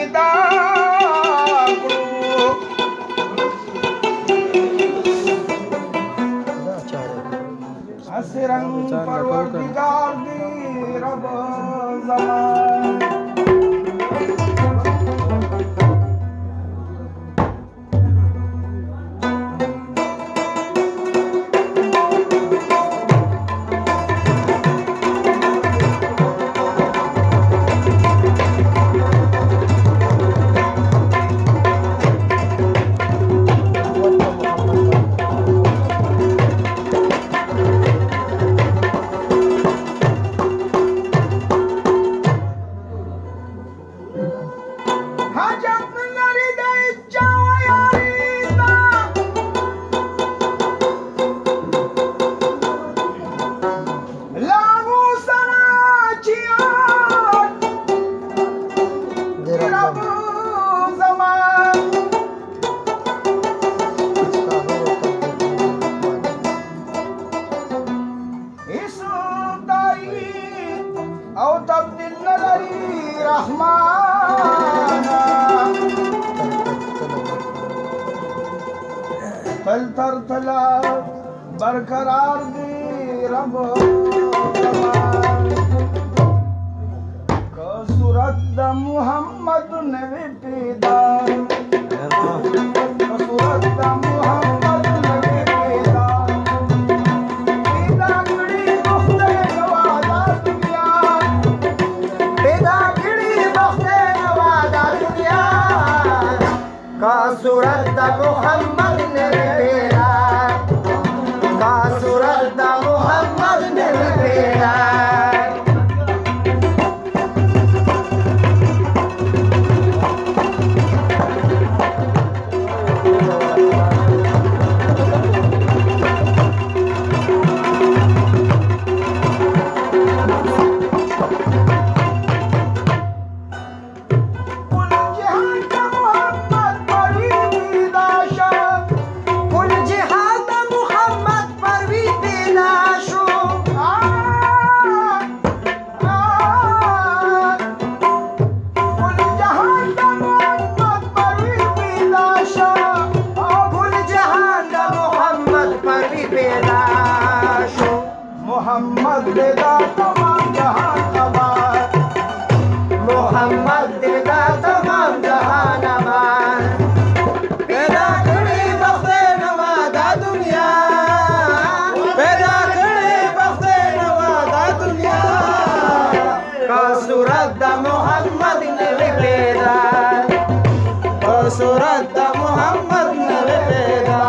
پیدا کړو اسرنګ پروردگار دی رب زمان او تبدیل نلري رحمانا تل تر تلا برقرار دی رب زمان که صورت د محمد نوی پیدا که صورت د محمد نوی پیدا پیدا کړي خدای نوادا دنیا پیدا کړي خدای نوادا دنیا کا صورت د محمد نوی پیدا کا صورت د محمد نوی پیدا محمد دیدا تمام جہان آباد محمد دیدا تمام جہان آباد پیدا کړي بخته نوادا دنیا پیدا کړي بخته نوادا دنیا کا صورت د محمد نوی پیدا کا صورت د محمد نوی پیدا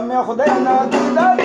مې خدای نه دیدار